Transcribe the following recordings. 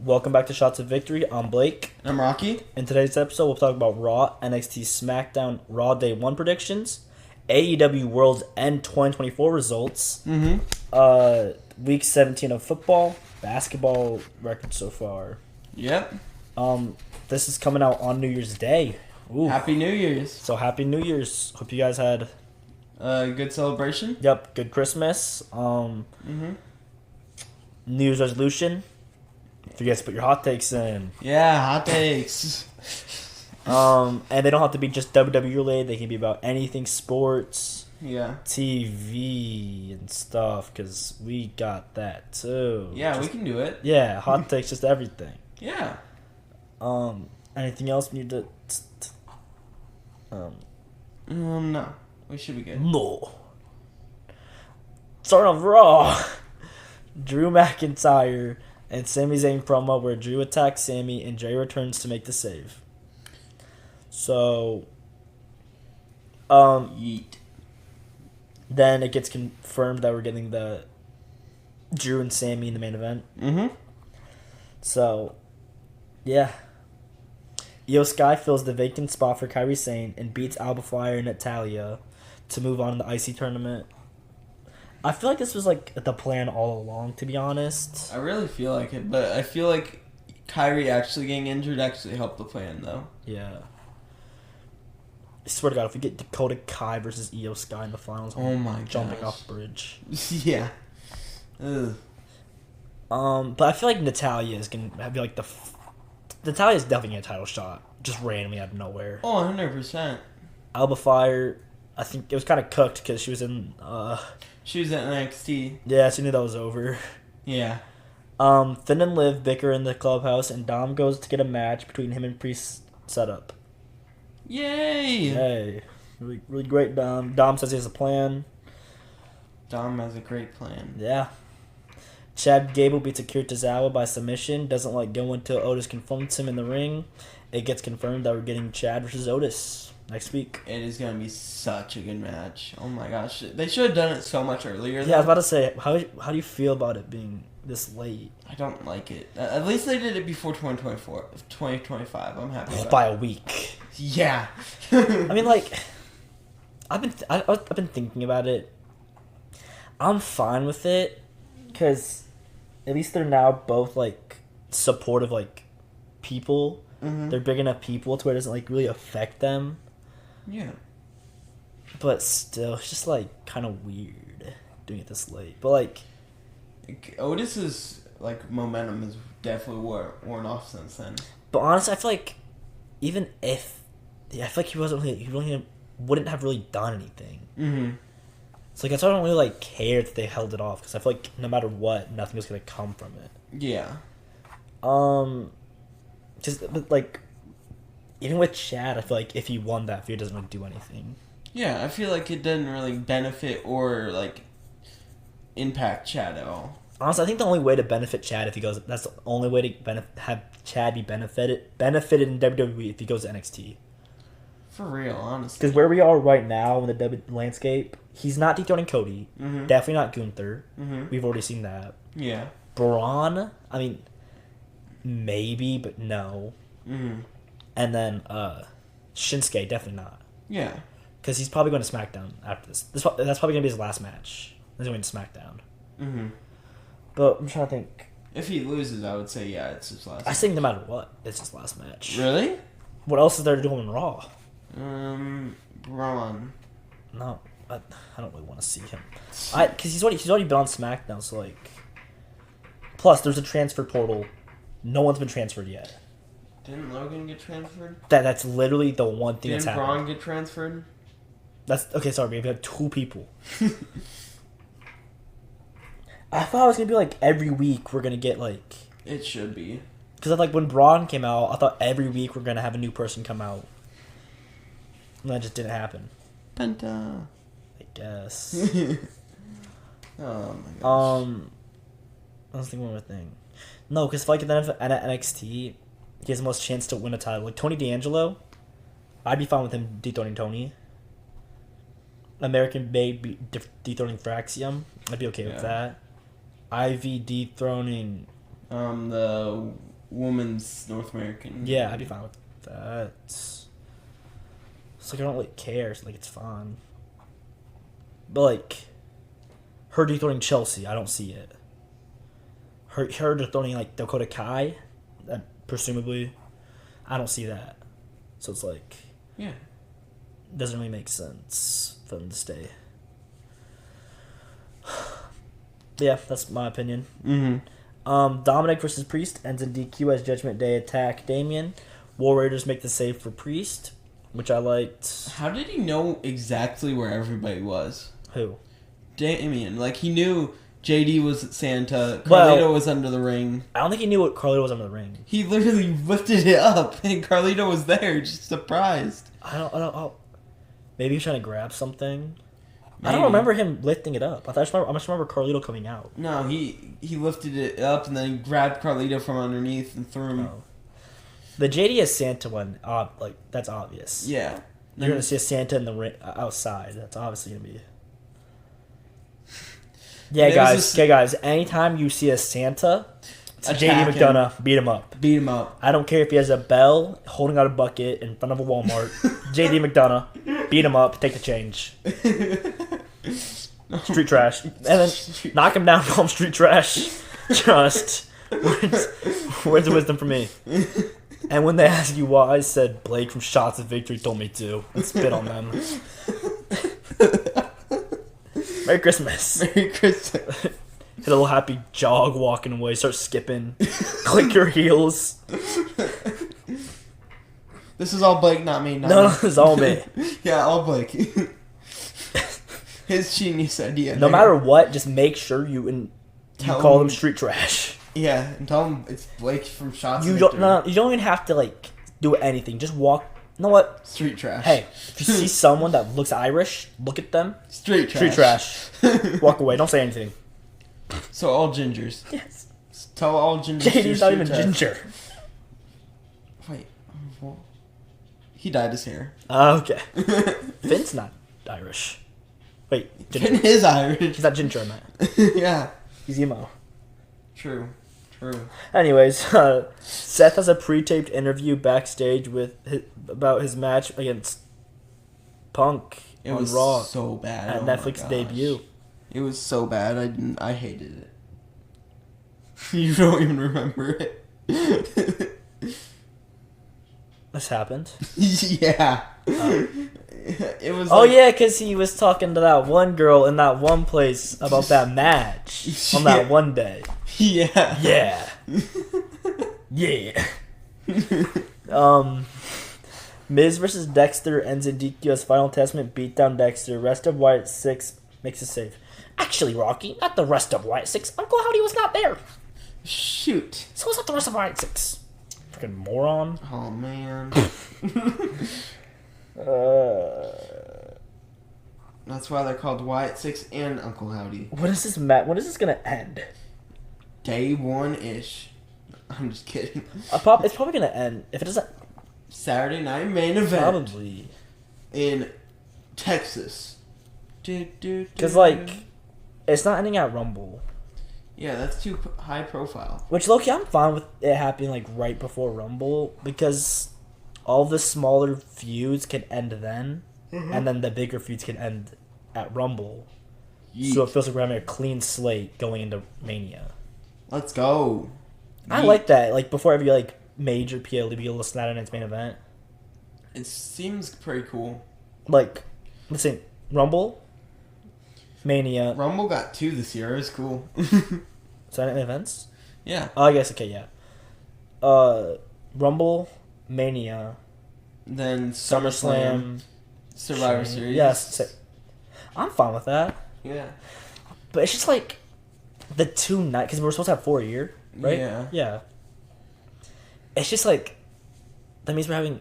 Welcome back to Shots of Victory. I'm Blake. I'm Rocky. In today's episode, we'll talk about Raw, NXT, SmackDown, Raw Day 1 predictions, AEW World's End 2024 results, Week 17 of football, basketball record so far. Yep. This is coming out on New Year's Day. Ooh. Happy New Year's. So happy New Year's. Hope you guys had Good celebration. Yep, good Christmas. New Year's resolution. If you guys put your hot takes in. Yeah, hot takes. And they don't have to be just WWE related. They can be about anything sports, Yeah. TV, and stuff. Because we got that too. Yeah, we can do it. Yeah, hot takes, just everything. Yeah. Anything else we need to? No. We should be good. No. Starting off Raw. Drew McIntyre and Sami Zayn promo where Drew attacks Sami and Jey returns to make the save. So, Yeet. then it gets confirmed that we're getting the Drew and Sami in the main event. So, yeah. Io Sky fills the vacant spot for Kairi Sane and beats Alba Fire and Natalia to move on in the IC tournament. I feel like this was like the plan all along, to be honest. I really feel like it, but I feel like Kyrie actually getting injured actually helped the plan, though. Yeah. I swear to God, if we get Dakota Kai versus Io Sky in the finals, Oh my jumping gosh. off the bridge. Yeah. Ugh. But I feel like Natalia is gonna be like Natalia is definitely a title shot, just randomly out of nowhere. Oh, 100%. Alba Fire, I think it was kind of cooked because she was in. She was at NXT. Yeah, so I knew that was over. Yeah. Finn and Liv bicker in the clubhouse, and Dom goes to get a match between him and Priest set up. Yay! Hey, really, really great, Dom. Dom says he has a plan. Dom has a great plan. Yeah. Chad Gable beats Akira Tozawa by submission. Doesn't like go until Otis confronts him in the ring. It gets confirmed that we're getting Chad versus Otis next week. It is going to be such a good match. Oh my gosh. They should have done it so much earlier. Yeah, I was about to say, how do you feel about it being this late? I don't like it. At least they did it before 2025. I'm happy about By it. a week. Yeah. I mean, like, I've been thinking about it. I'm fine with it, because at least they're now both, like, supportive, like, people. They're big enough people to where it doesn't, like, really affect them. Yeah. But still, it's just, like, kind of weird doing it this late. But, like... Otis's, like, momentum has definitely worn off since then. But honestly, I feel like even if... Yeah, I feel like he really wouldn't have really done anything. It's like, that's why I don't really, like, care that they held it off. Because I feel like no matter what, nothing was going to come from it. Yeah. But, like, even with Chad, I feel like if he won that feud, it doesn't really do anything. Yeah, I feel like it doesn't really benefit or, like, impact Chad at all. Honestly, I think the only way to benefit Chad if he goes... That's the only way to have Chad be benefited in WWE if he goes to NXT. For real, honestly. Because where we are right now in the W landscape, he's not dethroning Cody. Definitely not Gunther. We've already seen that. Yeah. Braun, I mean, maybe, but no. And then Shinsuke, definitely not. Yeah. Because he's probably going to SmackDown after this. That's probably going to be his last match. He's going to SmackDown. But I'm trying to think. If he loses, I would say, yeah, it's his last I think no matter what, it's his last match. Really? What else is there to do in Raw? Braun. No, I don't really want to see him. Because he's already been on SmackDown, so like. Plus, there's a transfer portal. No one's been transferred yet. Didn't Logan get transferred? That's literally the one thing that's Didn't happening. Braun get transferred? That's okay. Sorry, we have two people. I thought it was gonna be like every week we're gonna get like. It should be. Because like when Braun came out, I thought every week we're gonna have a new person come out. And that just didn't happen. Penta. I guess. Oh my gosh. I was thinking one more thing. No, because like at NXT, he has the most chance to win a title. Like Tony D'Angelo, I'd be fine with him dethroning Tony. American Babe dethroning Fraxium, I'd be okay with that. Ivy dethroning The women's North American. Yeah, I'd be fine with that. It's like I don't really care. It's like it's fine. But like her dethroning Chelsea, I don't see it. Her dethroning like Dakota Kai, presumably, I don't see that. So it's like Yeah. doesn't really make sense for them to stay. Yeah, that's my opinion. Mm-hmm. Dominic versus Priest ends in DQ as Judgment Day attack Damien. War Raiders make the save for Priest, which I liked. How did he know exactly where everybody was? Who? Damien. Like, he knew JD was at Santa, Carlito Well- was under the ring. I don't think he knew what Carlito was under the ring. He literally lifted it up, and Carlito was there, just surprised. I don't. Maybe he's trying to grab something. I Maybe. don't remember him lifting it up. I just remember Carlito coming out. No, he lifted it up, and then he grabbed Carlito from underneath and threw him. Oh. The JD as Santa one, like that's obvious. Yeah. You're gonna see a Santa in the ring outside. That's obviously gonna be. Yeah, There was guys. this- Okay, guys. Anytime you see a Santa, it's JD Attack him. McDonough. Beat him up. Beat him up. I don't care if he has a bell holding out a bucket in front of a Walmart. JD McDonough. Beat him up. Take the change. Street trash. And then knock him down. Call him street trash. Just. Where's the wisdom for me? And when they ask you why, I said Blake from Shots of Victory told me to. And spit on them. Merry Christmas. Merry Christmas. Hit a little happy jog walking away. Start skipping. Click your heels. This is all Blake, not me. Not No, me. it's all me. Yeah, all Blake. His genius idea. No matter what, just make sure you Tell call him- them street trash. Yeah, and tell him it's Blake from Shots You of don't. Victory. No, you don't even have to like do anything. Just walk. You know what? Street trash. Hey, if you see someone that looks Irish, look at them. Street trash. Street trash. Walk away. Don't say anything. So all gingers. Yes. Tell all gingers. JD's you're not street even trash. ginger. Wait. Well, he dyed his hair. Okay. Finn's not Irish. Wait, Finn ginger. is Irish. He's not ginger, man. Yeah. He's emo. True. True. Anyways, Seth has a pre-taped interview backstage about his match against Punk It on was Raw so bad. at Oh my Netflix gosh. debut. It was so bad. I hated it. You don't even remember it. This happened. Yeah. It was. Oh like, yeah, because he was talking to that one girl in that one place about that match on that Yeah. one day. Yeah. Yeah. Yeah. Miz versus Dexter ends in DQ as Final Testament beat down Dexter. Rest of Wyatt 6 makes a save. Actually, Rocky, not the rest of Wyatt 6. Uncle Howdy was not there. Shoot. So was not the rest of Wyatt 6. Freaking moron. Oh man. That's why they're called Wyatt Six and Uncle Howdy. When is this when is this gonna end? Day 1-ish. I'm just kidding. It's probably gonna end. If it doesn't, Saturday night main event probably. in Texas. Because, like, it's not ending at Rumble. Yeah, that's too high profile. Which, low-key, I'm fine with it happening, like, right before Rumble. Because all the smaller feuds can end then. And then the bigger feuds can end at Rumble. So it feels like we're having a clean slate going into Mania. Let's go. I like that. Like, before every, like, major PLE be able to snap in its main event. It seems pretty cool. Like, let's say, Rumble, Mania. Rumble got 2 this year. It was cool. Silent events? Yeah. Oh, I guess, okay, yeah. Rumble, Mania, Then SummerSlam, Survivor Shane- Series. Yes, I'm fine with that. Yeah. But it's just like the 2 nights, because we're supposed to have 4 a year, right? Yeah. Yeah. It's just like, that means we're having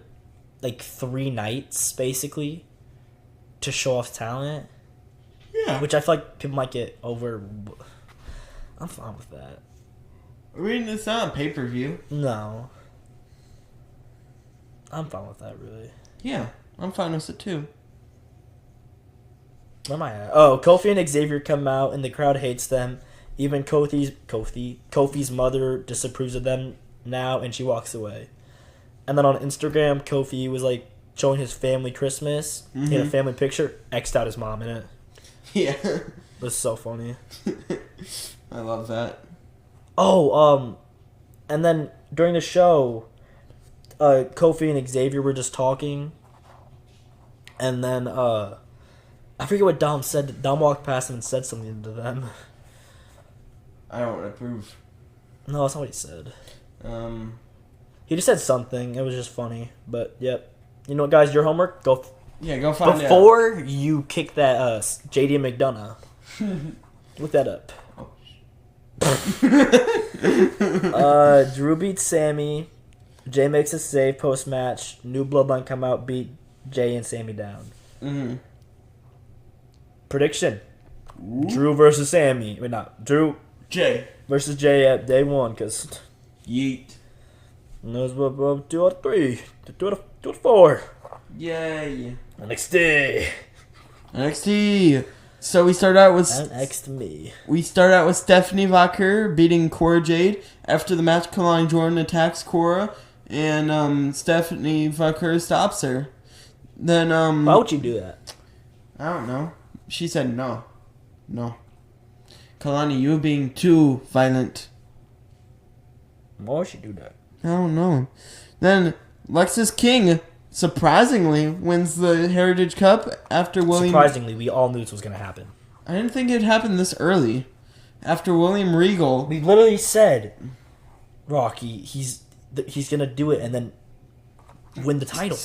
like 3 nights, basically, to show off talent, Yeah. which I feel like people might get over. I'm fine with that. I mean, it's not a pay-per-view. No. I'm fine with that, really. Yeah. I'm fine with it too. Where am I at? Oh, Kofi and Xavier come out and the crowd hates them. Even Kofi's mother disapproves of them now, and she walks away. And then on Instagram, Kofi was like showing his family Christmas. He had a family picture, X'd out his mom in it. Yeah. It was so funny. I love that. Oh, and then during the show, Kofi and Xavier were just talking. And then, I forget what Dom said. Dom walked past him and said something to them. I don't approve. No, that's not what he said. He just said something. It was just funny. But, yep. You know what, guys? Your homework? Go find out. Before you kick that JD McDonough, look that up. Drew beats Sammy. Jay makes a save post-match. New Bloodline come out, beat Jay and Sammy down. Mm-hmm. Prediction. Ooh. Drew versus Sammy. Wait, not. Drew. Jay. Versus Jay at day one, because... Yeet. Knows what 2 out of 3. 2 out of 4. Yay. NXT. So we start out with... NXT me. We start out with Stephanie Vaquer beating Cora Jade. After the match, Kalani Jordan attacks Cora, and Stephanie Vaquer stops her. Then why would you do that? I don't know. She said no. Kalani, you're being too violent. Why would she do that? I don't know. Then Lexis King surprisingly wins the Heritage Cup after William... Surprisingly, we all knew this was going to happen. I didn't think it happened this early. After William Regal... We literally said, Rocky, he's going to do it and then win the title.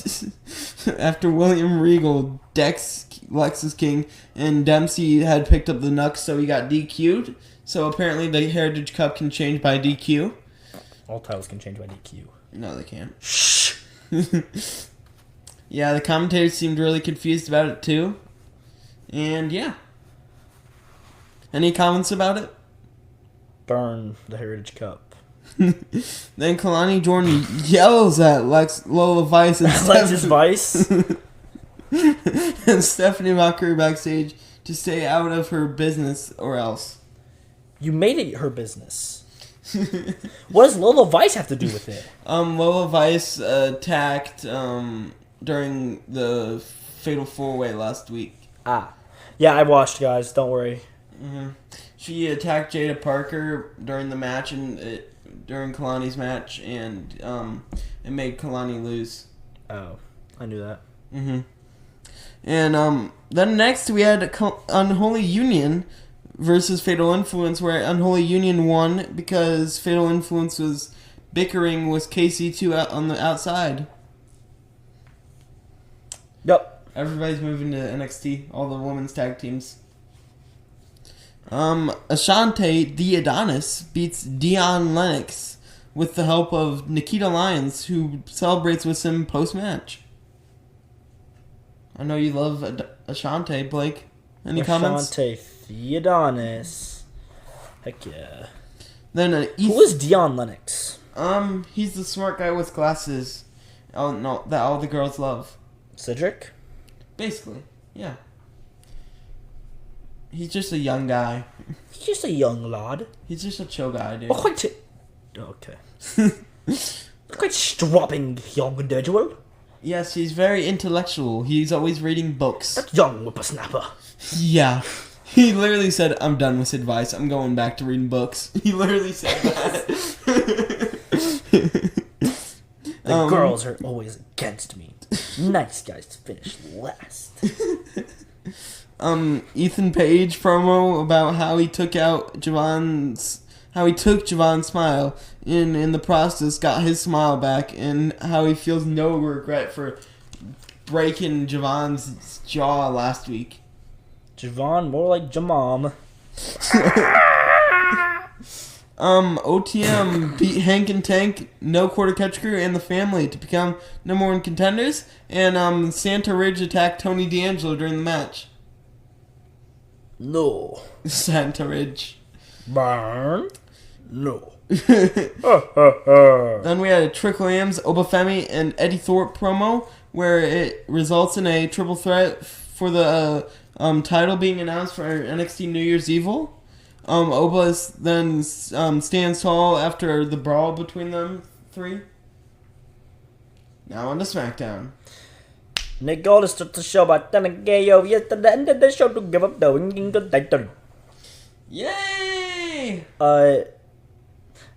After William Regal, Dex, Lexis King, and Dempsey had picked up the Nux, so he got DQ'd. So apparently the Heritage Cup can change by DQ. All titles can change by DQ. No, they can't. Shh! Yeah, the commentators seemed really confused about it too. And yeah. Any comments about it? Burn the Heritage Cup. Then Kalani Jordan yells at Lola Vice and Alexis Vice and Stephanie Vaquer backstage to stay out of her business or else. You made it her business. What does Lola Vice have to do with it? Lola Vice attacked during the Fatal 4-Way last week. Yeah, I watched, guys. Don't worry. Mm-hmm. She attacked Jada Parker during the match and during Kalani's match, and it made Kalani lose. Oh, I knew that. Mm-hmm. And then next we had Unholy Union versus Fatal Influence, where Unholy Union won because Fatal Influence was bickering with KC2 out on the outside. Yep. Everybody's moving to NXT, all the women's tag teams. Ashante the Adonis beats Dion Lennox with the help of Nikita Lyons, who celebrates with him post-match. I know you love Ashante, Blake. Any comments? Ashante the Adonis. Heck yeah. Then who is Dion Lennox? He's the smart guy with glasses. Oh no, that all the girls love. Cedric? Basically, yeah. He's just a young guy. He's just a young lad. He's just a chill guy, dude. Okay. Quite strapping young individual. Yes, he's very intellectual. He's always reading books. That young whippersnapper. Yeah. He literally said, I'm done with advice. I'm going back to reading books. He literally said that. The girls are always against me. Nice guys finish last. Ethan Page promo about how he took Javon's smile and in the process got his smile back, and how he feels no regret for breaking Javon's jaw last week. Javon, more like Jamam. OTM beat Hank and Tank, No Quarter Catch Crew, and the Family to become number one contenders, and Santa Ridge attacked Tony D'Angelo during the match. No. Santa Ridge. Burn. No. Then we had a Trick Williams, Obafemi, and Eddie Thorpe promo where it results in a triple threat for the title being announced for NXT New Year's Evil. Obelisk then stands tall after the brawl between them three. Now on to SmackDown. Nick Aldis starts the show by telling Gayo yes to the end of the show to give up the winning the title. Yay!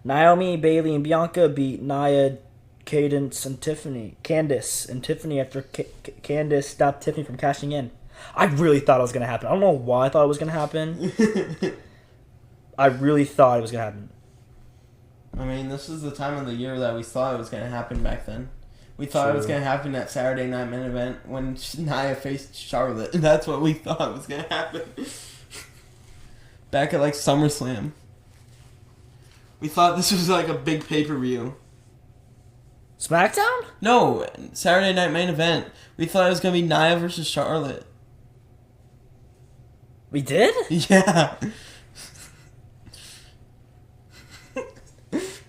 Naomi, Bailey, and Bianca beat Nia, Candice, and Tiffany after Candice stopped Tiffany from cashing in. I really thought it was going to happen. I don't know why I thought it was going to happen. I really thought it was going to happen. I mean, this was the time of the year that we thought it was going to happen back then. We thought True. it was going to happen at Saturday Night Main Event when Nia faced Charlotte. That's what we thought was going to happen. Back at, like, SummerSlam. We thought this was, like, a big pay-per-view. SmackDown? No, Saturday Night Main Event. We thought it was going to be Nia versus Charlotte. We did? Yeah.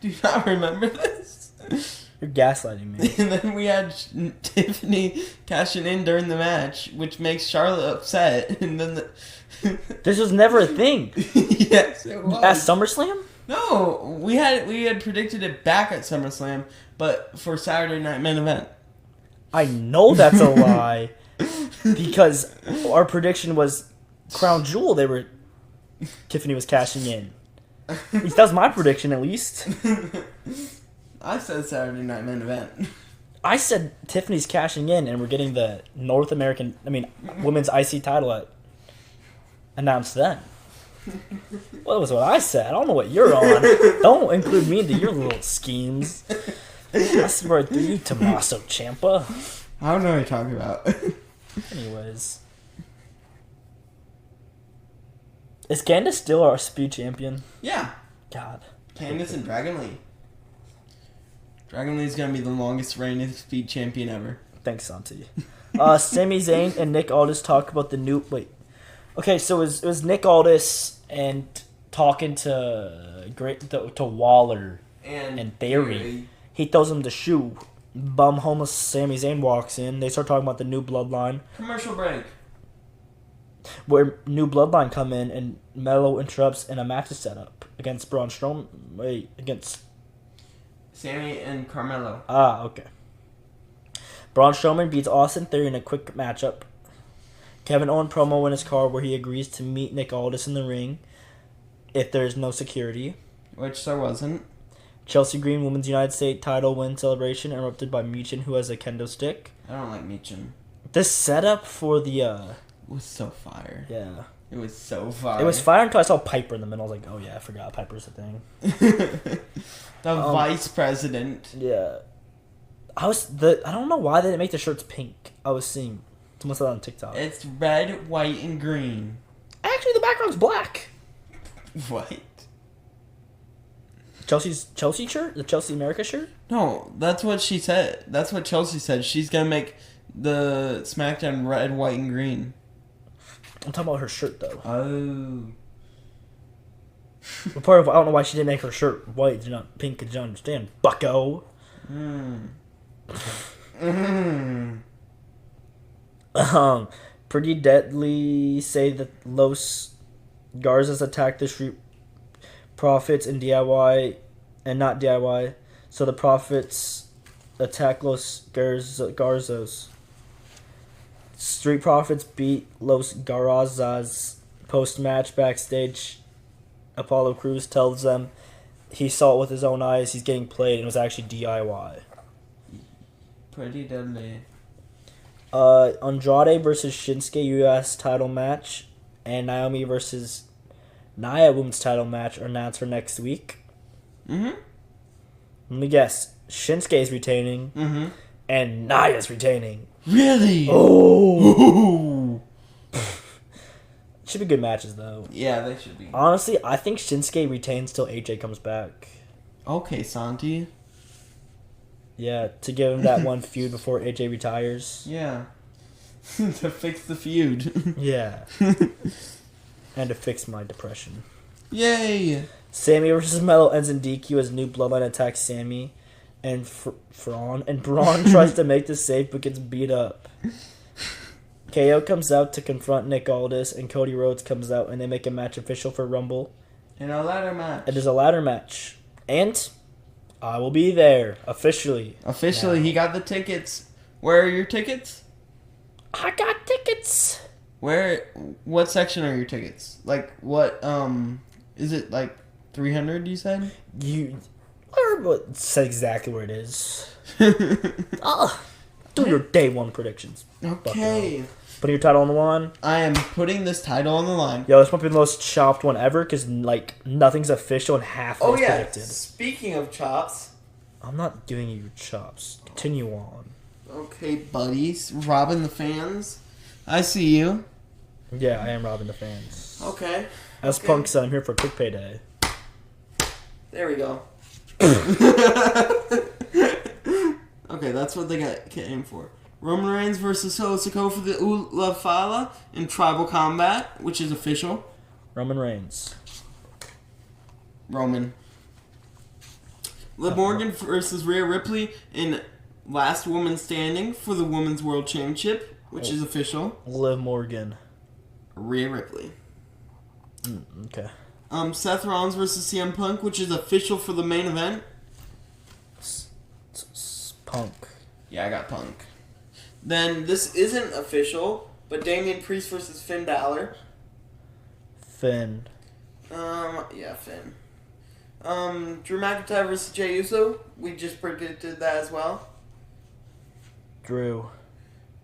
Do you not remember this? You're gaslighting me. And then we had Tiffany cashing in during the match, which makes Charlotte upset. And then This was never a thing. yes, it was. At SummerSlam? No, we had predicted it back at SummerSlam, but for Saturday Night Main Event. I know that's a lie. Because our prediction was Crown Jewel Tiffany was cashing in. At least that was my prediction, at least. I said Saturday Night Main Event. I said Tiffany's cashing in and we're getting the women's IC title announced then. Well, that was what I said. I don't know what you're on. Don't include me into your little schemes. I swear to you, Tommaso Ciampa. I don't know what you're talking about. Anyways. Is Candice still our speed champion? Yeah. God. Candice and Dragon Lee. Dragon Lee's gonna be the longest reigning speed champion ever. Thanks, Santi. Sami Zayn and Nick Aldis talk about the new... Wait. Okay, so it was Nick Aldis and talking to Waller and Theory. He throws him the shoe. Bum homeless Sami Zayn walks in. They start talking about the new bloodline. Commercial break. Where new bloodline come in and Melo interrupts and a match is set up against Braun Strowman. Wait, against... Sammy and Carmelo. Ah, okay. Braun Strowman beats Austin Theory in a quick matchup. Kevin Owens promo in his car where he agrees to meet Nick Aldis in the ring if there's no security. Which there wasn't. Chelsea Green Women's United States title win celebration interrupted by Michin, who has a kendo stick. I don't like Michin. The setup for the... It was so fire. Yeah. It was so fire. It was fire until I saw Piper in the middle. I was like, oh yeah, I forgot Piper's a thing. The vice president. Yeah. I don't know why they didn't make the shirts pink. I was seeing someone said that on TikTok. It's red, white, and green. Actually, the background's black. What? Chelsea's Chelsea shirt? The Chelsea America shirt? No, that's what she said. That's what Chelsea said. She's gonna make the SmackDown red, white, and green. I'm talking about her shirt though. Oh. But part of I don't know why she didn't make her shirt white, not pink. Did you understand, Bucko? Pretty Deadly say that Los Garzas attacked the Street Profits in DIY and not DIY, so the Profits attack Los Garzos. Street Profits beat Los Garzas post-match backstage. Apollo Crews tells them he saw it with his own eyes. He's getting played, and it was actually DIY. Pretty Deadly. Andrade versus Shinsuke U.S. title match and Naomi versus Nia women's title match are announced for next week. Let me guess. Shinsuke is retaining and Nia's retaining. Really? Oh! Should be good matches, though. Yeah, they should be. Honestly, I think Shinsuke retains till AJ comes back. Okay, Santi. Yeah, to give him that one feud before AJ retires. Yeah. To fix the feud. Yeah. And to fix my depression. Yay! Sammy versus Melo ends in DQ as New Bloodline attacks Sammy and Braun. And Braun tries to make the save but gets beat up. KO comes out to confront Nick Aldis and Cody Rhodes comes out and they make a match official for Rumble In a ladder match. It is a ladder match. And I will be there officially. Officially, now. he got the tickets. Where are your tickets? I got tickets. What section are your tickets? Like, what, is it like 300, you said? Say exactly where it is. Do your day one predictions. Okay. Putting your title on the line. I am putting this title on the line. Yo, this might be the most chopped one ever because, like, nothing's official and half is predicted. Speaking of chops. I'm not giving you your chops. Continue on. Okay, buddies. Robbing the fans. I see you. Yeah, I am robbing the fans. Okay. As Punk said, I'm here for a quick payday. There we go. Okay, that's what they got aim for. Roman Reigns versus Solo Sikoa for the Ula Fala in Tribal Combat, which is official. Roman Reigns. Roman. Liv Morgan versus Rhea Ripley in Last Woman Standing for the Women's World Championship, which is official. Liv Morgan. Rhea Ripley. Okay. Seth Rollins versus CM Punk, which is official for the main event. Punk. Yeah, I got Punk. Then this isn't official, but Damian Priest versus Finn Balor. Finn. Yeah, Finn. Drew McIntyre versus Jey Uso. We just predicted that as well. Drew.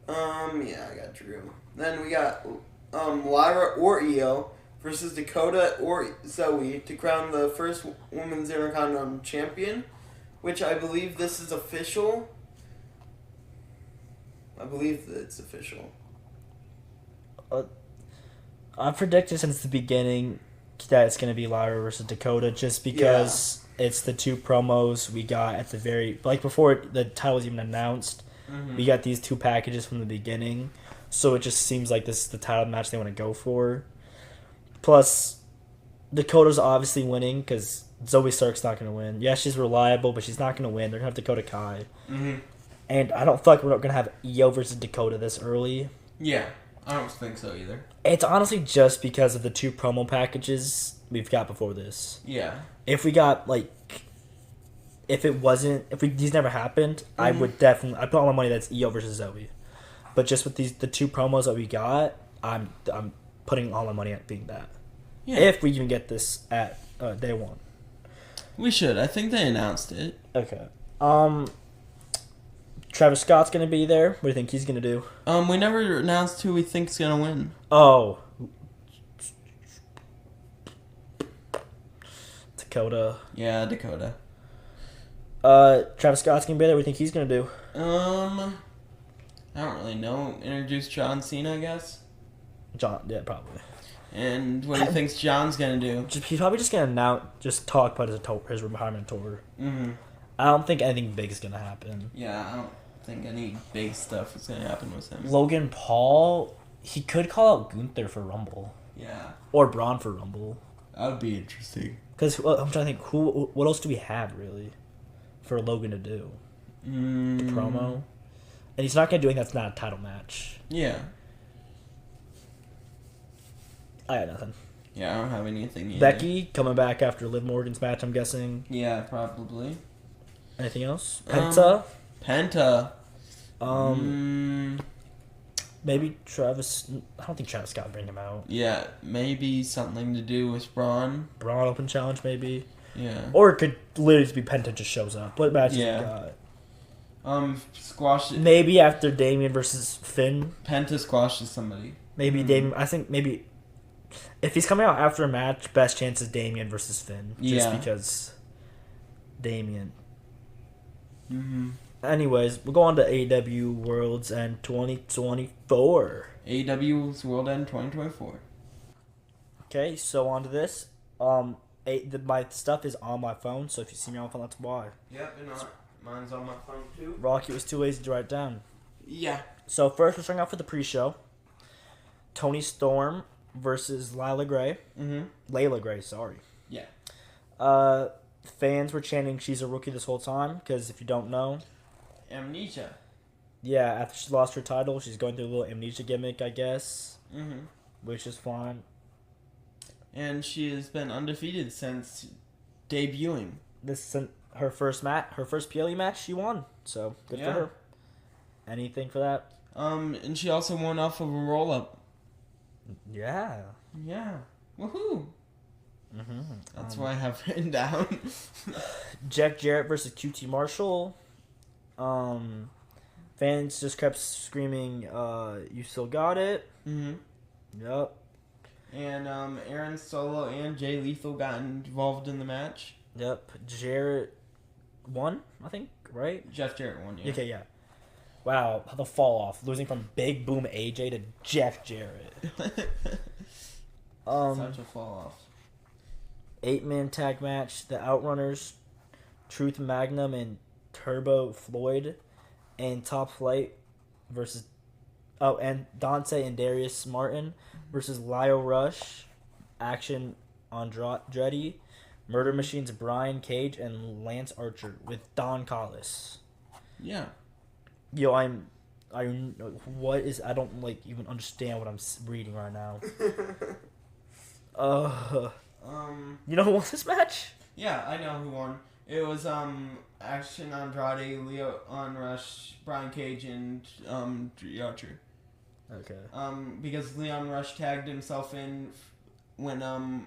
Yeah, I got Drew. Then we got Lyra or Io versus Dakota or Zoe to crown the first Women's Intercontinental Champion, which I believe this is official. I believe that it's official. I've predicted since the beginning that it's going to be Lyra versus Dakota just because it's the two promos we got at the very... Like, before the title was even announced, we got these two packages from the beginning. So it just seems like this is the title match they want to go for. Plus, Dakota's obviously winning because Zoe Stark's not going to win. Yeah, she's reliable, but she's not going to win. They're going to have Dakota Kai. Mm-hmm. And I don't feel like we're not going to have Io versus Dakota this early. Yeah, I don't think so either. It's honestly just because of the two promo packages we've got before this. Yeah. If we got, like... these never happened, I would definitely... I put all my money that's Io versus Zoe. But just with the two promos that we got, I'm putting all my money at being that. Yeah. If we even get this at day one. We should. I think they announced it. Okay. Travis Scott's gonna be there. What do you think he's gonna do? We never announced who we think's gonna win. Oh. Dakota. Yeah, Dakota. Travis Scott's gonna be there. What do you think he's gonna do? I don't really know. Introduce John Cena, I guess. John, yeah, probably. And what do you think John's gonna do? He's probably just gonna talk about his retirement tour. Mm-hmm. I don't think anything big is gonna happen. Yeah, I don't think any big stuff is gonna happen with him. Logan Paul, he could call out Gunther for Rumble. Yeah. Or Braun for Rumble. That would be interesting. Because I'm trying to think, what else do we have really for Logan to do? The promo, and he's not gonna do anything that's not a title match. Yeah. I got nothing. Yeah, I don't have anything either. Becky coming back after Liv Morgan's match, I'm guessing. Yeah, probably. Anything else? Penta. Penta. Maybe Travis. I don't think Travis Scott would bring him out. Yeah, maybe something to do with Braun. Braun Open Challenge, maybe. Yeah. Or it could literally just be Penta just shows up. What matches we got? Squash it. Maybe after Damian versus Finn. Penta squashes somebody. Maybe Damian. I think maybe if he's coming out after a match, best chance is Damian versus Finn. Just because Damian. Mm-hmm. Anyways, we'll go on to AEW Worlds End 2024. AEW's World End 2024. Okay, so on to this. My stuff is on my phone, so if you see me on my phone, that's why. Yep, mine's on my phone too. Rocky was too lazy to write it down. Yeah. So first, we're starting off with the pre-show. Tony Storm versus Layla Gray. Layla Gray, sorry. Yeah. Fans were chanting she's a rookie this whole time, because if you don't know... Amnesia. Yeah, after she lost her title, she's going through a little amnesia gimmick, I guess. Mm-hmm. Which is fine. and she has been undefeated since debuting. This isn't her first her first PLE match she won. So good Yeah. for her. Anything for that? And she also won off of a roll up. Yeah. Yeah. Woohoo! Mm-hmm. That's what I have written down. Jeff Jarrett versus QT Marshall. Fans just kept screaming, "You still got it." Mm-hmm. Yep. And Aaron Solo and Jay Lethal got involved in the match. Yep. Jarrett won, I think, right? Jeff Jarrett won, yeah. Okay, yeah. Wow, the fall off, losing from Big Boom AJ to Jeff Jarrett. Such a fall off. 8-man tag match: the Outrunners, Truth Magnum, and Turbo Floyd, and Top Flight versus and Dante and Darius Martin versus Lio Rush, Action Andretti, Murder Machines Brian Cage, and Lance Archer with Don Callis. Yeah. Yo, I what is, I don't like even understand what I'm reading right now. You know who won this match? Yeah, I know who won. It was Action Andrade, Leon Rush, Brian Cage, and Drew Archer. Okay. Because Leon Rush tagged himself in when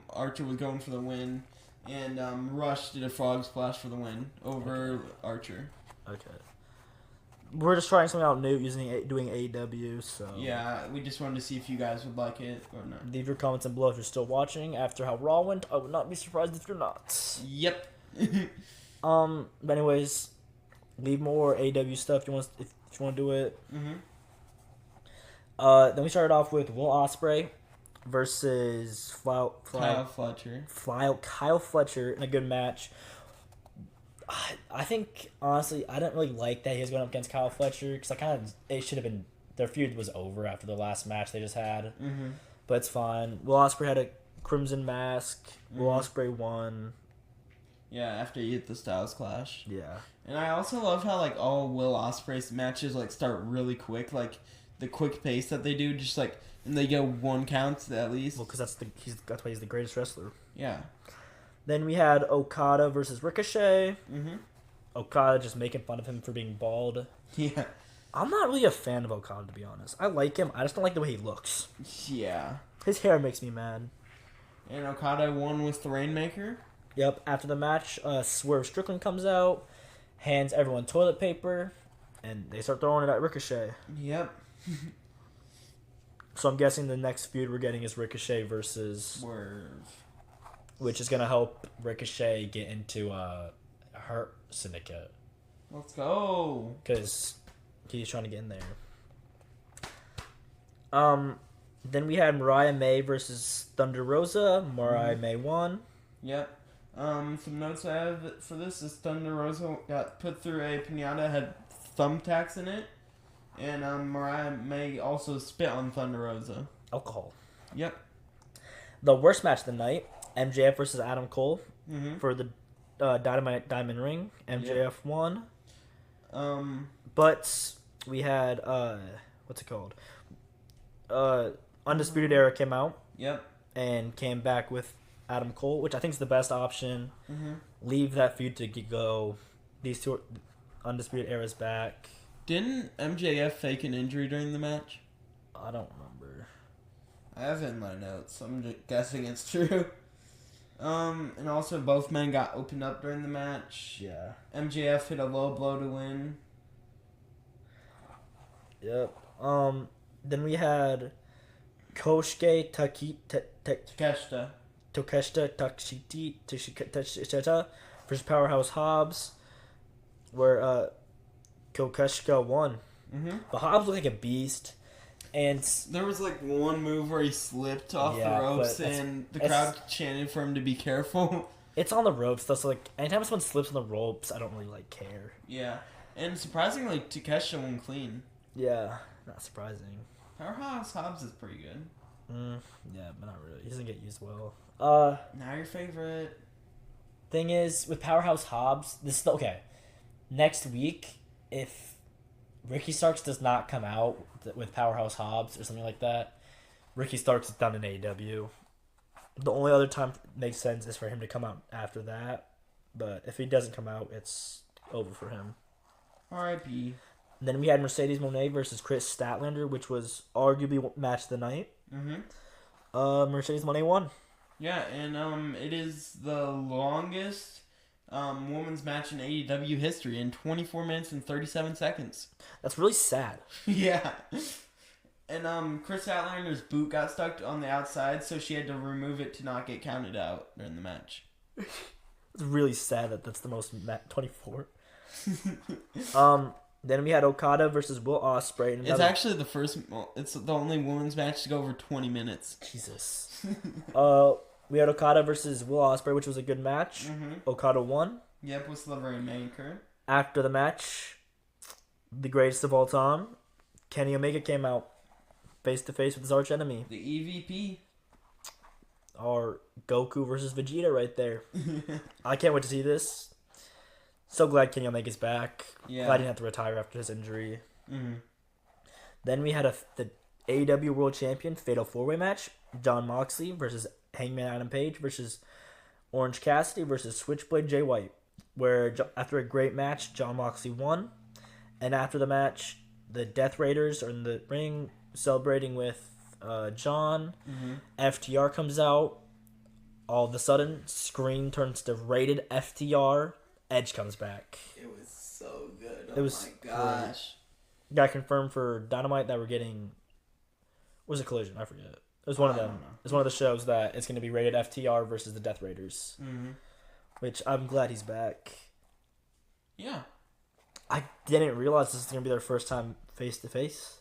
Archer was going for the win, and Rush did a frog splash for the win over Archer. Okay. We're just trying something out new doing AEW, so Yeah, we just wanted to see if you guys would like it or not. leave your comments below if you're still watching. After how Raw went, I would not be surprised if you're not. Yep. But anyways, leave more AEW stuff if you want to do it. Mm-hmm. Then we started off with Will Ospreay versus Kyle Fletcher. Kyle Fletcher in a good match. I think, honestly, I didn't really like that he was going up against Kyle Fletcher because it should have been, their feud was over after the last match they just had. Mm-hmm. But it's fine. Will Ospreay had a Crimson Mask. Will Ospreay won. Yeah, after he hit the Styles Clash. Yeah. And I also love how all Will Ospreay's matches start really quick, the quick pace that they do, just and they get 1 count at least. Well, because that's why he's the greatest wrestler. Yeah. Then we had Okada versus Ricochet. Mm-hmm. Okada just making fun of him for being bald. Yeah. I'm not really a fan of Okada, to be honest. I like him. I just don't like the way he looks. Yeah. His hair makes me mad. And Okada won with the Rainmaker. Yep. After the match, Swerve Strickland comes out, hands everyone toilet paper, and they start throwing it at Ricochet. Yep. So I'm guessing the next feud we're getting is Ricochet versus Swerve. which is going to help Ricochet get into Hurt Syndicate. Let's go. Because he's trying to get in there. Then we had Mariah May versus Thunder Rosa. Mariah May won. Yep. Some notes I have for this is Thunder Rosa got put through a pinata, had thumbtacks in it. And Mariah May also spit on Thunder Rosa. Alcohol. Yep. The worst match of the night, MJF versus Adam Cole Mm-hmm. for the Dynamite Diamond Ring. MJF won. But we had, what's it called? Undisputed Era came out Yep. and came back with Adam Cole, which I think is the best option. Mm-hmm. Leave that feud to go. These two Undisputed Era's back. Didn't MJF fake an injury during the match? I don't remember. I have it in my notes. I'm just guessing it's true. And also both men got opened up during the match. Yeah. MJF hit a low blow to win. Yep. Then we had Kosuke Takeshita. Takeshita versus Powerhouse Hobbs, where Kokushka won. Mm-hmm. But Hobbs looked like a beast, and There was one move where he slipped off Yeah, the ropes, but that's- and the it's- crowd chanted for him to be careful. it's on the ropes though. So anytime someone slips on the ropes, I don't really care. Yeah, and surprisingly, Takeshita won clean. Yeah, not surprising. Powerhouse Hobbs is pretty good. Yeah, but not really. He doesn't get used well. Now your favorite. Thing is, with Powerhouse Hobbs, okay. Next week, if Ricky Starks does not come out with Powerhouse Hobbs or something like that, Ricky Starks is done in AEW. The only other time it makes sense is for him to come out after that. But if he doesn't come out, it's over for him. R.I.P. Then we had Mercedes Moné versus Chris Statlander, which was arguably match of the night. Mercedes Moné won. Yeah, and it is the longest women's match in AEW history in 24 minutes and 37 seconds. That's really sad. Yeah. And Chris Statlander's boot got stuck on the outside, so she had to remove it to not get counted out during the match. It's really sad that that's the most 24. Then we had Okada versus Will Ospreay. It's actually the first. It's the only women's match to go over 20 minutes. Jesus. We had Okada versus Will Ospreay, which was a good match. Okada won. Yep, with the Rainmaker. After the match, the greatest of all time, Kenny Omega came out face to face with his arch enemy. The EVP. Our Goku versus Vegeta right there. I can't wait to see this. So glad Kenny Omega's back. Yeah. Glad he didn't have to retire after his injury. Mm-hmm. Then we had the AEW World Champion Fatal 4-Way match. Jon Moxley versus Hangman Adam Page versus Orange Cassidy versus Switchblade Jay White. Where after a great match, Jon Moxley won. And after the match, the Death Raiders are in the ring celebrating with John. FTR comes out. All of a sudden, screen turns to rated FTR. Edge comes back. It was so good. It was my gosh. Got confirmed for Dynamite that we're getting. Was it Collision? I forget. It was one of them. It's one of the shows that it's going to be rated FTR versus the Death Raiders. Which I'm glad he's back. Yeah. I didn't realize this is going to be their first time face to face.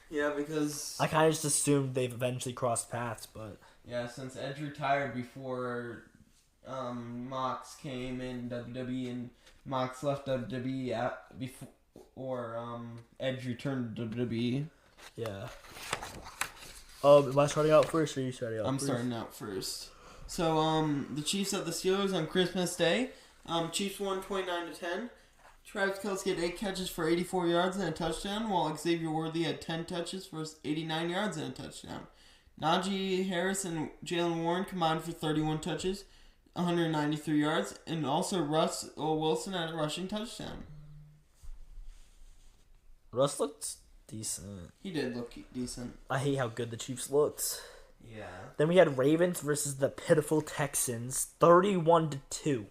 Yeah, because I kind of just assumed they've eventually crossed paths, but yeah, since Edge retired before Mox came in WWE and Mox left WWE before Edge returned to WWE. yeah. Am I starting out first or are you starting out I'm first? starting out first. So the Chiefs at the Steelers on Christmas Day. Chiefs won 29-10. Travis Kelce had 8 catches for 84 yards and a touchdown, while Xavier Worthy had 10 touches for 89 yards and a touchdown. Najee Harris and Jalen Warren combined for 31 touches, 193 yards, and also Russell Wilson had a rushing touchdown. Russ looked decent. He did look decent. I hate how good the Chiefs looked. Yeah. Then we had Ravens versus the pitiful Texans, 31-2.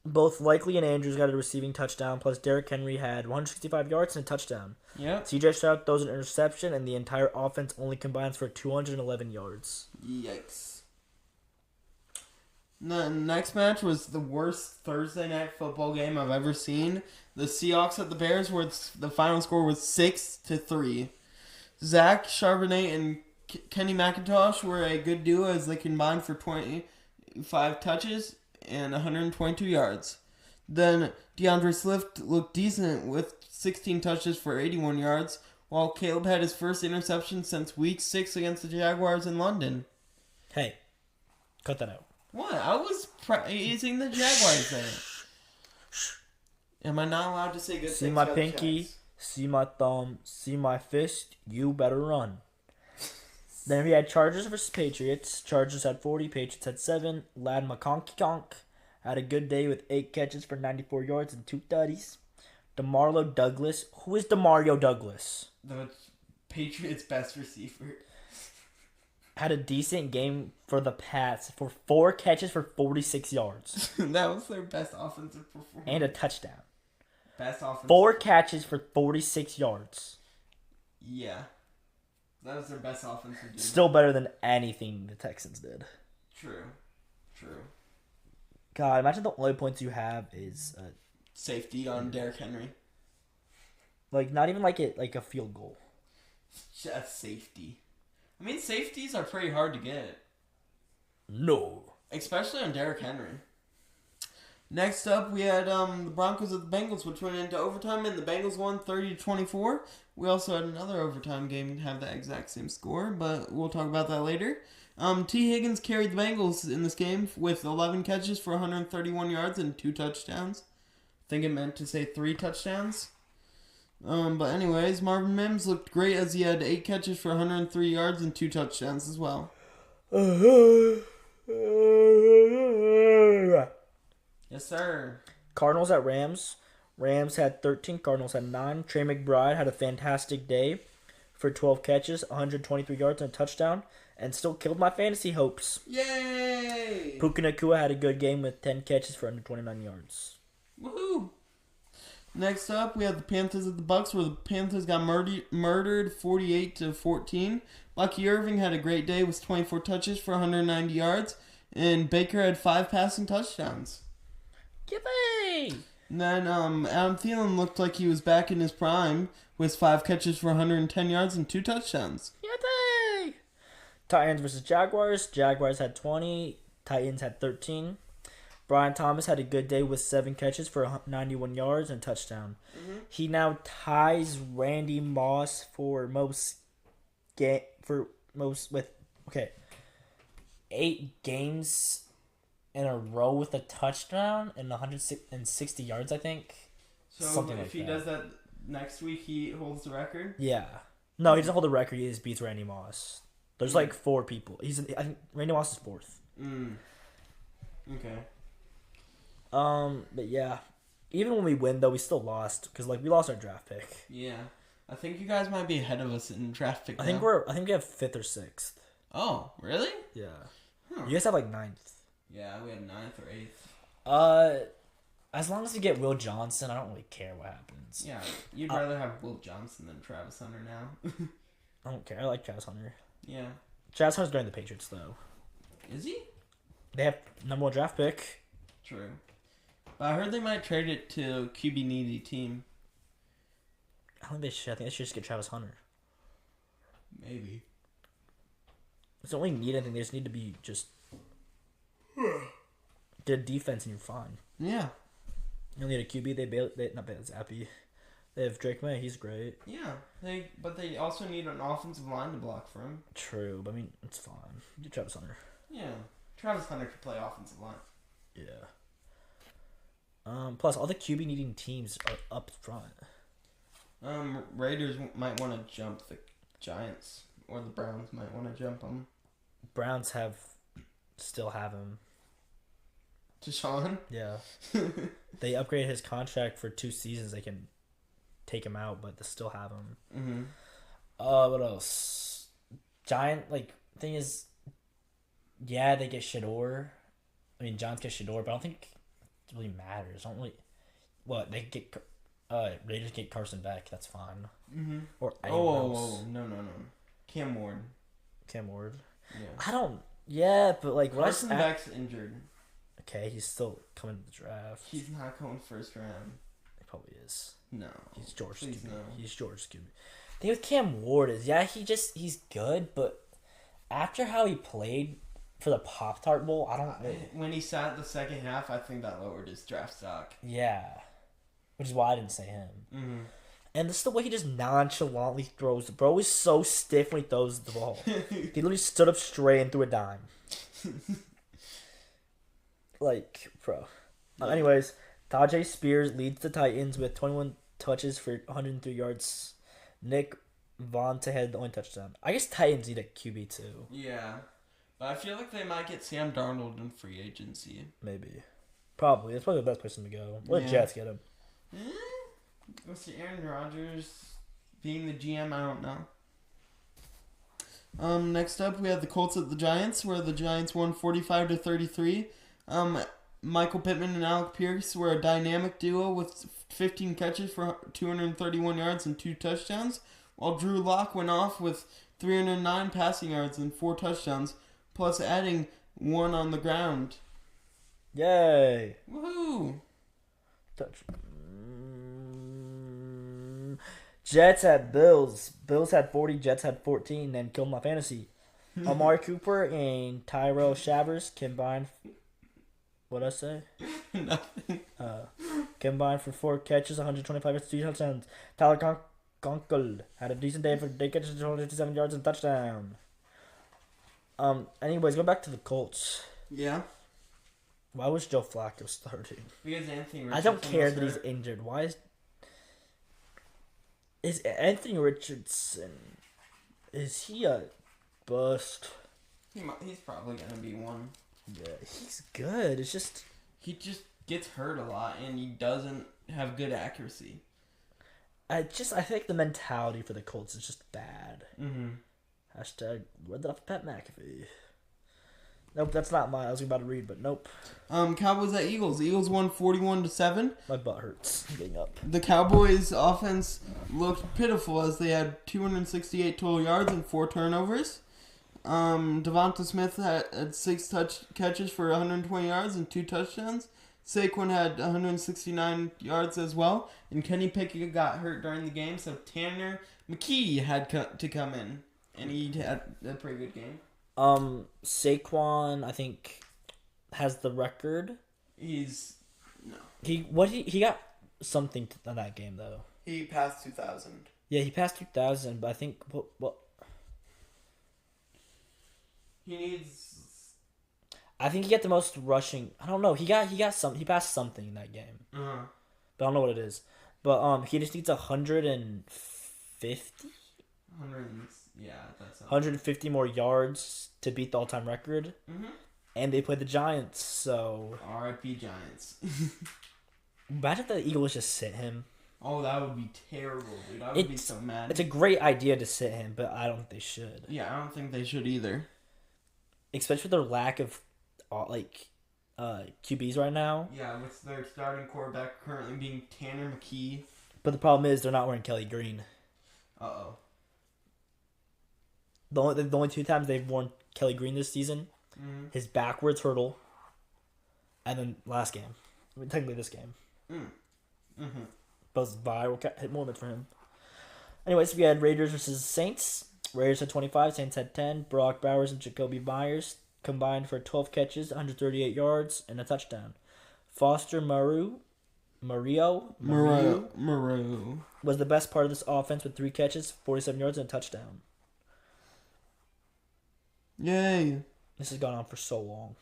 Both Likely and Andrews got a receiving touchdown, plus Derrick Henry had 165 yards and a touchdown. Yep. CJ Stroud throws an interception, and the entire offense only combines for 211 yards. Yikes. The next match was the worst Thursday night football game I've ever seen. The Seahawks at the Bears, where the final score was 6-3. Zach Charbonnet and Kenny McIntosh were a good duo as they combined for 25 touches and 122 yards. Then DeAndre Swift looked decent with 16 touches for 81 yards, while Caleb had his first interception since Week 6 against the Jaguars in London. Hey, cut that out. What? I was praising the Jaguars there. Am I not allowed to say good things See my about the pinky, Jags? see my thumb, see my fist, you better run. Then we had Chargers versus Patriots. Chargers had 40, Patriots had 7. Lad McConkey had a good day with 8 catches for 94 yards and 2 tutties. DeMarlo Douglas. Who is DeMario Douglas? The Patriots' best receiver. Had a decent game for the Pats for 4 catches for 46 yards. That was their best offensive performance. And a touchdown. Best offensive. 4 catches for 46 yards. Yeah. That was their best offensive game. Still better than anything the Texans did. True. God, imagine the only points you have is Safety on Derrick Henry. like not even like a field goal. Just safety. I mean, safeties are pretty hard to get. No. Especially on Derrick Henry. Next up, we had the Broncos at the Bengals, which went into overtime, and the Bengals won 30-24. We also had another overtime game and have that exact same score, but we'll talk about that later. T. Higgins carried the Bengals in this game with 11 catches for 131 yards and 2 touchdowns. I think it meant to say 3 touchdowns. But anyways, Marvin Mims looked great as he had 8 catches for 103 yards and 2 touchdowns as well. Yes, sir. Cardinals at Rams. Rams had 13. Cardinals had 9. Trey McBride had a fantastic day for 12 catches, 123 yards, and a touchdown, and still killed my fantasy hopes. Yay! Puka Nacua had a good game with 10 catches for 129 yards. Woohoo! Next up, we have the Panthers at the Bucks, where the Panthers got murdered 48-14. Bucky Irving had a great day with 24 touches for 190 yards, and Baker had 5 passing touchdowns. Yippee! And then Adam Thielen looked like he was back in his prime with 5 catches for 110 yards and 2 touchdowns. Yippee! Titans versus Jaguars. Jaguars had 20. Titans had 13. Brian Thomas had a good day with 7 catches for 91 yards and a touchdown. Mm-hmm. He now ties Randy Moss for most 8 games in a row with a touchdown and 160 yards, I think. So Something if like he that. does that next week, he holds the record? Yeah. No, he doesn't hold the record. He just beats Randy Moss. There's like 4 people. I think Randy Moss is 4th. Okay. But yeah, even when we win though, we still lost because we lost our draft pick. Yeah. I think you guys might be ahead of us in draft pick I think now. we have 5th or 6th. Oh, really? Yeah. Huh. You guys have 9th. Yeah, we had 9th or 8th. As long as we get Will Johnson, I don't really care what happens. Yeah, you'd rather have Will Johnson than Travis Hunter now. I don't care. I like Travis Hunter. Yeah. Travis Hunter's going to the Patriots though. Is he? They have #1 draft pick. True. But I heard they might trade it to QB needy team. I think they should. I think they should just get Travis Hunter. Maybe. It's the only need. I think they just need to be just get a defense and you're fine. Yeah. You only need a QB. They not Bailey Zappi. They have Drake May. He's great. Yeah. But they also need an offensive line to block for him. True, but I mean it's fine. Get Travis Hunter. Yeah. Travis Hunter could play offensive line. Yeah. Plus all the QB needing teams are up front. Raiders might want to jump the Giants, or the Browns might want to jump them. Browns still have him. Deshaun? Yeah. They upgraded his contract for 2 seasons. They can take him out, but they still have him. Mm-hmm. What else? Giant thing is, yeah, they get Shador. I mean, Giants get Shador, but I don't think it really matters. I don't really. What they get? Raiders get Carson back. That's fine. Mm-hmm. Or anyone else. Oh, no. Cam Ward. Cam Ward. Yeah. I don't. Yeah, but Carson Beck's injured. Okay, he's still coming to the draft. He's not going first round. He probably is. No. He's George Please Scooby. no. He's George Scooby. The thing with Cam Ward is, yeah, he's good, but after how he played for the Pop-Tart Bowl, I don't really... When he sat the second half, I think that lowered his draft stock. Yeah. Which is why I didn't say him. Mm-hmm. And this is the way he just nonchalantly throws. The bro is so stiff when he throws the ball. He literally stood up straight and threw a dime. Bro. Anyways, Tajay Spears leads the Titans with 21 touches for 103 yards. Nick Vontae had the only touchdown. I guess Titans need a QB too. Yeah. But I feel like they might get Sam Darnold in free agency. Maybe. Probably. That's probably the best person to go. Let Yeah. Jets get him. Let's see, Aaron Rodgers being the GM, I don't know. Next up, we have the Colts at the Giants, where the Giants won 45-33. Michael Pittman and Alec Pierce were a dynamic duo with 15 catches for 231 yards and 2 touchdowns, while Drew Lock went off with 309 passing yards and 4 touchdowns, plus adding 1 on the ground. Yay! Woohoo! Jets had Bills. Bills had 40. Jets had 14. And killed my fantasy. Amari Cooper and Tyrell Shavers combined. What'd I say? Nothing. Combined for 4 catches, 125 yards, 2 touchdowns. Tyler Gonkel had a decent day for 8 catches, 257 yards and touchdown. Anyways, go back to the Colts. Yeah. Why was Joe Flacco starting? Because Anthony I don't Richardson care was that he's hurt. injured. Why is Is Anthony Richardson, is he a bust? He's probably gonna be one. Yeah, he's good. It's just He just gets hurt a lot, and he doesn't have good accuracy. I think the mentality for the Colts is just bad. Mm-hmm. Hashtag read that off Pat McAfee. Nope, that's not mine. I was about to read, but nope. Cowboys at Eagles. Eagles won 41-7. My butt hurts getting up. The Cowboys' offense looked pitiful as they had 268 total yards and 4 turnovers. Devonta Smith had 6 catches for 120 yards and 2 touchdowns. Saquon had 169 yards as well. And Kenny Pickett got hurt during the game, so Tanner McKee had to come in. And he had a pretty good game. Saquon, I think, has the record. He got something on that game though. He passed 2,000. Yeah, he passed 2,000, but I think what He needs. I think he got the most rushing. I don't know. He passed something in that game, Uh-huh. but I don't know what it is. But he just needs 150. 150 more yards to beat the all-time record. Mm-hmm. And they play the Giants, so R.I.P. Giants. imagine if the Eagles just sit him. Oh, that would be terrible, dude. I would be so mad. It's a great idea to sit him, but I don't think they should. Yeah, I don't think they should either. Especially with their lack of QBs right now. Yeah, with their starting quarterback currently being Tanner McKee. But the problem is they're not wearing Kelly Green. Uh-oh. The only 2 times they've worn Kelly Green this season, his backwards hurdle, and then last game. I mean, technically this game. Mm-hmm. Both viral hit moments for him. Anyways, we had Raiders versus Saints. Raiders had 25, Saints had 10. Brock Bowers and Jacoby Myers combined for 12 catches, 138 yards, and a touchdown. Foster Moreau was the best part of this offense with 3 catches, 47 yards, and a touchdown. Yay. This has gone on for so long.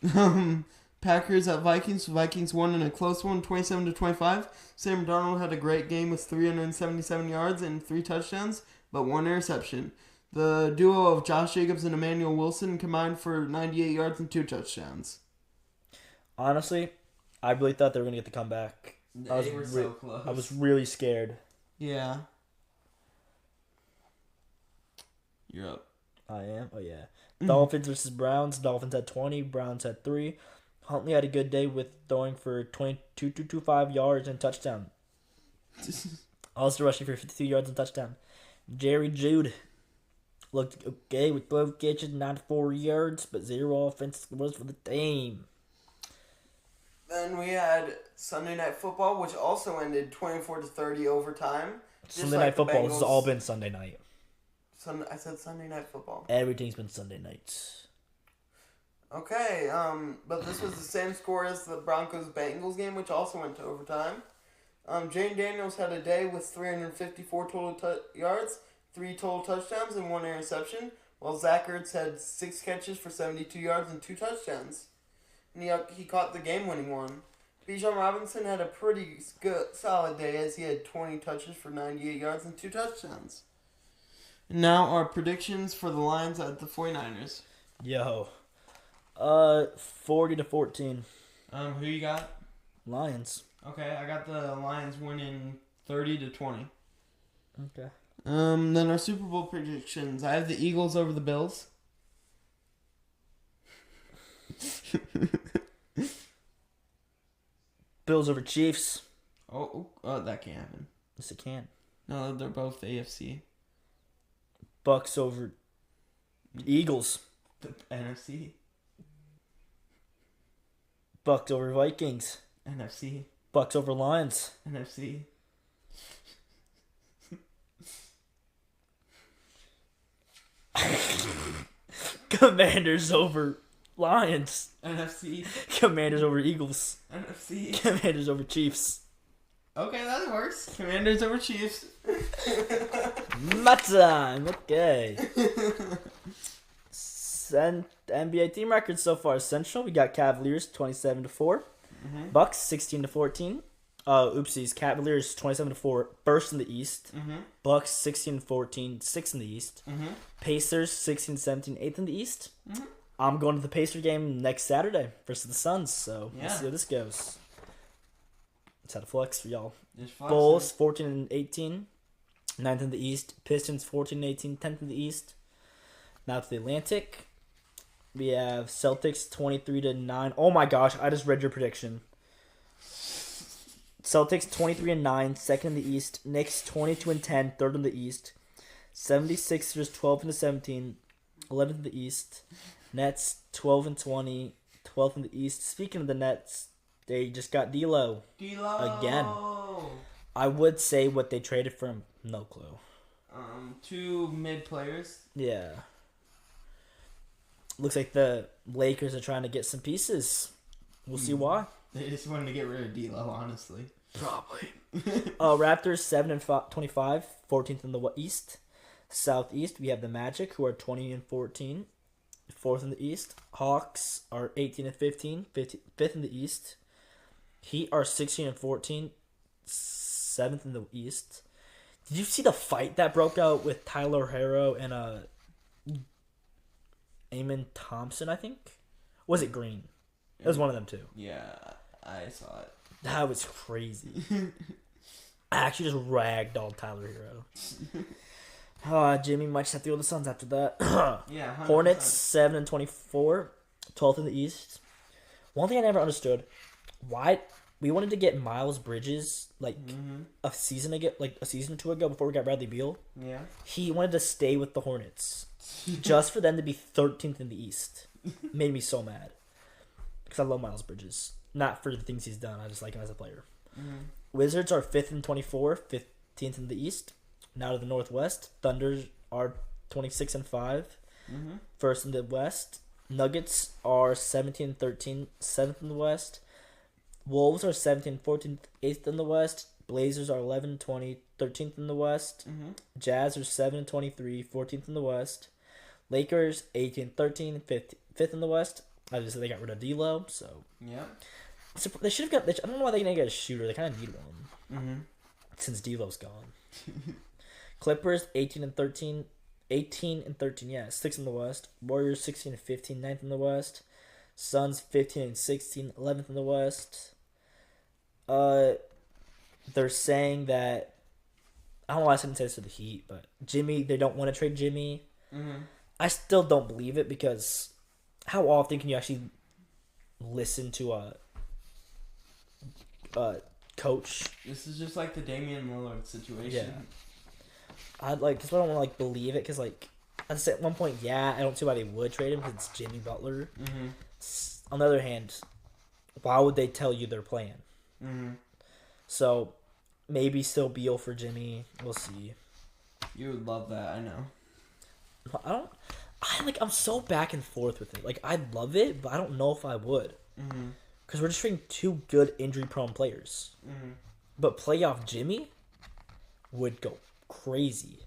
Packers at Vikings. Vikings won in a close one, 27-25. Sam Darnold had a great game with 377 yards and 3 touchdowns, but 1 interception. The duo of Josh Jacobs and Emmanuel Wilson combined for 98 yards and 2 touchdowns. Honestly, I really thought they were going to get the comeback. They were so close. I was really scared. Yeah. You're up. I am? Oh, yeah. Dolphins versus Browns. Dolphins had 20. Browns had 3. Huntley had a good day with throwing for 22-25 yards and touchdown. Also rushing for 52 yards and touchdown. Jerry Jude looked okay with 12 catches, 94 yards, but 0 offensive scores for the team. Then we had Sunday Night Football, which also ended 24-30 overtime. Sunday Night Football. This has all been Sunday night. I said Sunday Night Football. Everything's been Sunday nights. Okay, but this was the same score as the Broncos-Bengals game, which also went to overtime. Jane Daniels had a day with 354 total yards, 3 total touchdowns, and 1 interception, while Zach Ertz had 6 catches for 72 yards and 2 touchdowns. And he caught the game-winning one. Bijan Robinson had a pretty good, solid day as he had 20 touches for 98 yards and 2 touchdowns. Now our predictions for the Lions at the 49ers. Yo. 40-14. Who you got? Lions. Okay, I got the Lions winning 30-20. Okay. Then our Super Bowl predictions. I have the Eagles over the Bills. Bills over Chiefs. Oh, that can't happen. Yes, it can. No, they're both AFC. Bucks over Eagles. The NFC. Bucks over Vikings. NFC. Bucks over Lions. NFC. Commanders over Lions. NFC. Commanders over Eagles. NFC. Commanders over Chiefs. Okay, that works. Commanders over Chiefs. My time. Okay. NBA team records so far. Central, we got Cavaliers 27-4. Bucks 16-14. Oopsies. Cavaliers 27-4, first in the East. Mm-hmm. Bucks 16-14, sixth in the East. Mm-hmm. Pacers 16-17, eighth in the East. Mm-hmm. I'm going to the Pacer game next Saturday versus the Suns, so Yeah. let's see how this goes. Let's have a flex for y'all. Just flexing. Bulls 14-18, ninth in the East. Pistons 14-18, 10th in the East. Now to the Atlantic. We have Celtics 23-9. Oh my gosh, I just read your prediction. Celtics 23-9, second in the East. Knicks 22-10, third in the East. 76ers 12-17, 11th in the East. Nets 12-20, 12th in the East. Speaking of the Nets, they just got D'Lo. Again. I would say what they traded for him. No clue. 2 mid players. Yeah. Looks like the Lakers are trying to get some pieces. We'll see why. They just wanted to get rid of D'Lo, honestly. Probably. Raptors 7-25, 14th in the East. Southeast, we have the Magic, who are 20-14, 4th in the East. Hawks are 18-15, 5th in the East. Heat are 16-14, 7th in the East. Did you see the fight that broke out with Tyler Herro and Eamon Thompson, I think? Was it Green? It was one of them two. Yeah, I saw it. That was crazy. I actually just ragdolled Tyler Herro. Jimmy might just have to go to the Suns after that. Yeah, 100%. Hornets 7-24, 12th in the East. One thing I never understood: why we wanted to get Miles Bridges a season ago, a season or two ago, before we got Bradley Beal. Yeah. He wanted to stay with the Hornets just for them to be 13th in the East. Made me so mad because I love Miles Bridges. Not for the things he's done. I just like him as a player. Mm-hmm. Wizards are 5-24, 15th in the East. Now to the Northwest. Thunders are 26-5, Mm-hmm. first in the West. Nuggets are 17-13, 7th in the West. Wolves are 17-14, 8th in the West. Blazers are 11-20, 13th in the West. Mm-hmm. Jazz are 7-23, 14th in the West. Lakers 18-13, 5th in the West. Obviously, they got rid of D'Lo, so Yeah. so they should have got. I don't know why they didn't get a shooter. They kind of need one Mm-hmm. since D'Lo's gone. Clippers 18-13, 18-13. Yeah, 6th in the West. Warriors 16-15, 9th in the West. Suns 15-16, 11th in the West. They're saying that I don't know why I didn't say this to the Heat, but Jimmy, they don't want to trade Jimmy. Mm-hmm. I still don't believe it because how often can you actually listen to a coach? This is just like the Damian Lillard situation. Yeah. I'd that's why I don't want to believe it because I'd say at one point, yeah, I don't see why they would trade him because it's Jimmy Butler. Mm-hmm. On the other hand, why would they tell you their plan? Mm-hmm. So maybe still Beal for Jimmy. We'll see. You would love that, I know. I'm so back and forth with it. I'd love it, but I don't know if I would. Mm-hmm. Because we're just trading 2 good injury-prone players. Mm-hmm. But playoff Jimmy would go crazy.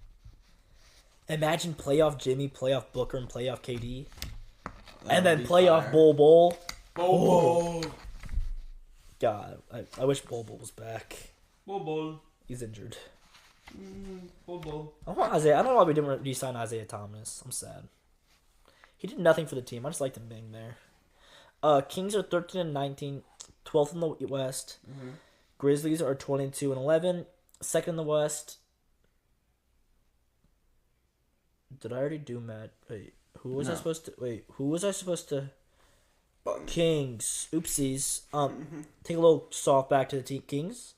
Imagine playoff Jimmy, playoff Booker, and playoff KD. And then playoff Bol. Bol. God, I wish Bol was back. Bol. He's injured. Bol. I want Isaiah. I don't know why we didn't re-sign Isaiah Thomas. I'm sad. He did nothing for the team. I just liked him being there. Kings are 13-19, 12th in the West. Mm-hmm. Grizzlies are 22-11, second in the West. Did I already do Matt? Wait, who was I No. supposed to? Wait, who was I supposed to? Kings. Oopsies. Take a little soft back to the Kings.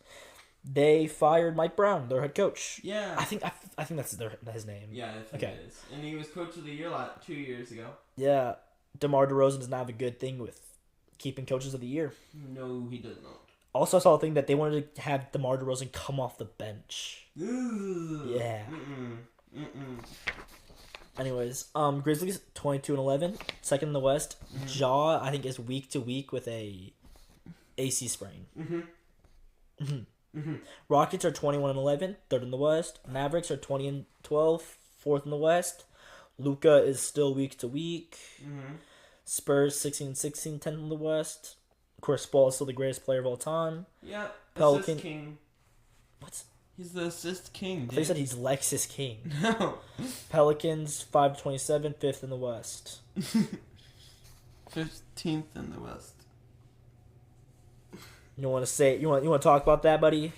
They fired Mike Brown, their head coach. Yeah. I think that's his name. Yeah, I think Okay. it is. And he was coach of the year 2 years ago. Yeah, DeMar DeRozan does not have a good thing with keeping coaches of the year. No, he does not. Also, I saw a thing that they wanted to have DeMar DeRozan come off the bench. Ooh. Yeah. Mm-mm. Anyways, Grizzlies 22-11, second in the West. Jaw, I think, is week to week with a AC sprain. Rockets are 21-11, third in the West. Mavericks are 20-12, fourth in the West. Luka is still week to week. Spurs 16-16, 10th in the West. Chris Paul is still the greatest player of all time. Yeah. Pelican- Assist king. What's? He's the assist king. I Dude. thought you said he's Lexus King. No. Pelicans 527, fifth in the West. 15th in the West. You want to say? You want to talk about that, buddy?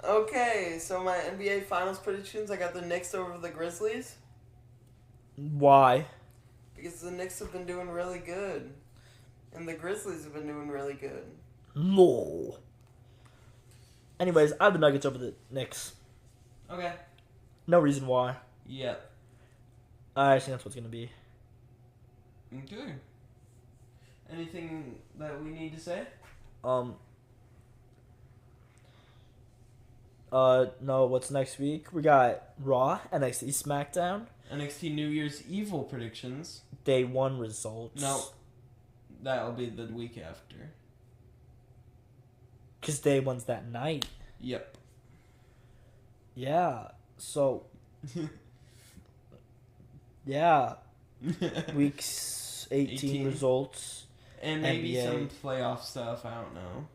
Okay, so my NBA Finals predictions, I got the Knicks over the Grizzlies Why? because the Knicks have been doing really good, and the Grizzlies have been doing really good. No. Anyways, I have the Nuggets over the Knicks. Okay. No reason why. Yep. I think that's what's gonna be. Okay. Anything that we need to say? No. What's next week? We got Raw, NXT, SmackDown, NXT New Year's Evil predictions. Day 1 results. No. That'll be the week after. Because Day 1's that night. Yep. Yeah. So. Yeah. Weeks 18 results. And maybe NBA. some playoff stuff, I don't know.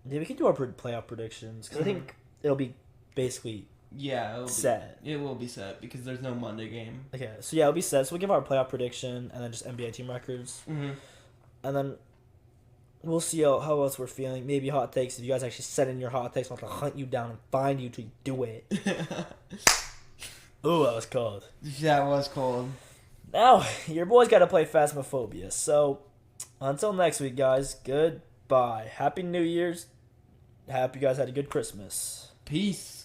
Yeah, we can do our playoff predictions. Because I think it'll be basically Yeah, set. It will be set because there's no Monday game. Okay, so yeah, it'll be set. So we'll give our playoff prediction and then just NBA team records. Mm-hmm. And then we'll see how else we're feeling. Maybe hot takes. If you guys actually send in your hot takes, I'll have to hunt you down and find you till you do it. Ooh, that was cold. That was cold. Now, your boy's got to play Phasmophobia. So, until next week, guys, goodbye. Happy New Year's. Hope you guys had a good Christmas. Peace.